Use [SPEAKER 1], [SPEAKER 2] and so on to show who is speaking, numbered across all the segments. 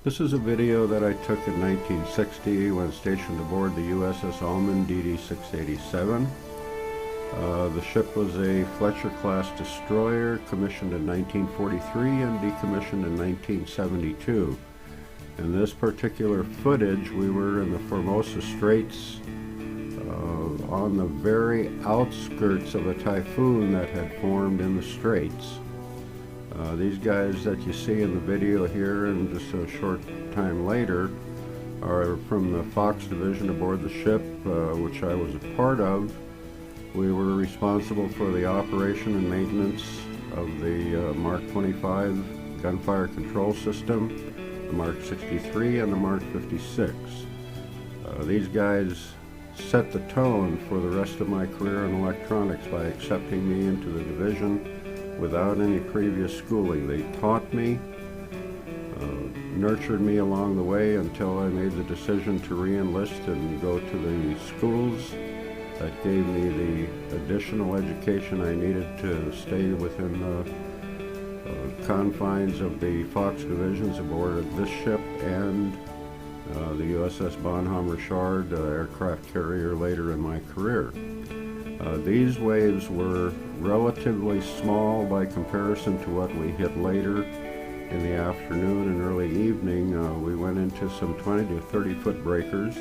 [SPEAKER 1] This is a video that I took in 1960 when stationed aboard the USS Uhlmann DD-687. The ship was a Fletcher-class destroyer, commissioned in 1943 and decommissioned in 1972. In this particular footage, we were in the Formosa Straits on the very outskirts of a typhoon that had formed in the Straits. These guys that you see in the video here and just a short time later are from the Fox division aboard the ship, which I was a part of. We were responsible for the operation and maintenance of the Mark 25 gunfire control system, the Mark 63 and the Mark 56. These guys set the tone for the rest of my career in electronics by accepting me into the division without any previous schooling. They taught me, nurtured me along the way until I made the decision to re-enlist and go to the schools. That gave me the additional education I needed to stay within the confines of the Fox divisions aboard of this ship and the USS Bonhomme-Richard aircraft carrier later in my career. These waves were relatively small by comparison to what we hit later in the afternoon and early evening. We went into some 20 to 30 foot breakers.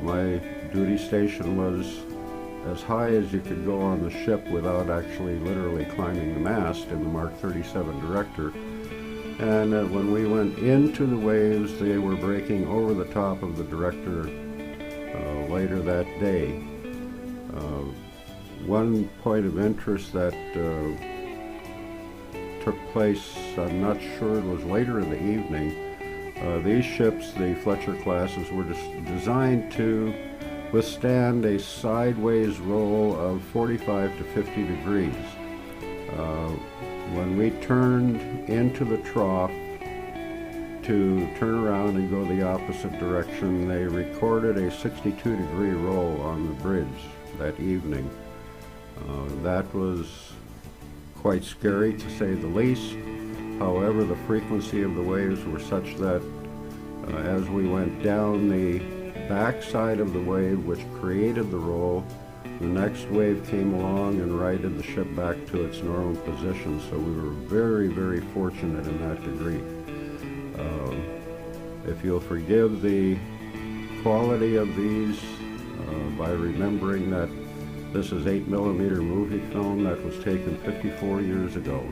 [SPEAKER 1] My duty station was as high as you could go on the ship without actually literally climbing the mast in the Mark 37 Director. And when we went into the waves, they were breaking over the top of the Director later that day. One point of interest that took place, I'm not sure, it was later in the evening. These ships, the Fletcher classes, were designed to withstand a sideways roll of 45 to 50 degrees. When we turned into the trough to turn around and go the opposite direction, they recorded a 62-degree roll on the bridge that evening. That was quite scary, to say the least. However, the frequency of the waves were such that as we went down the backside of the wave, which created the roll, the next wave came along and righted the ship back to its normal position. So we were very, very fortunate in that degree. If you'll forgive the quality of these by remembering that this is 8mm movie film that was taken 54 years ago.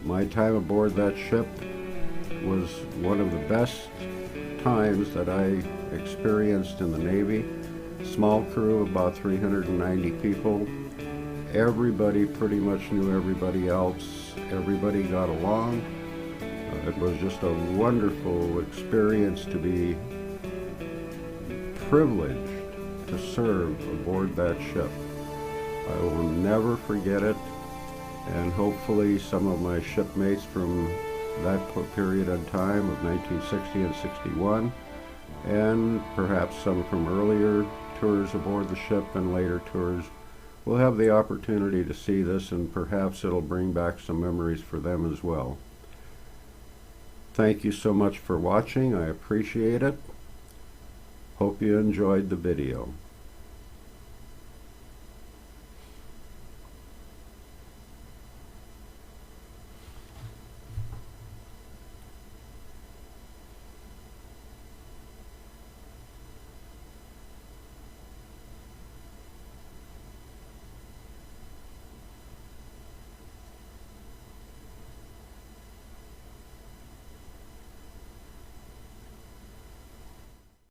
[SPEAKER 1] My time aboard that ship was one of the best times that I experienced in the Navy. Small crew, about 390 people. Everybody pretty much knew everybody else. Everybody got along. It was just a wonderful experience to be privileged to serve aboard that ship. I will never forget it, and hopefully some of my shipmates from that period of time of 1960 and 61, and perhaps some from earlier tours aboard the ship and later tours, will have the opportunity to see this, and perhaps it'll bring back some memories for them as well. Thank you so much for watching. I appreciate it. Hope you enjoyed the video.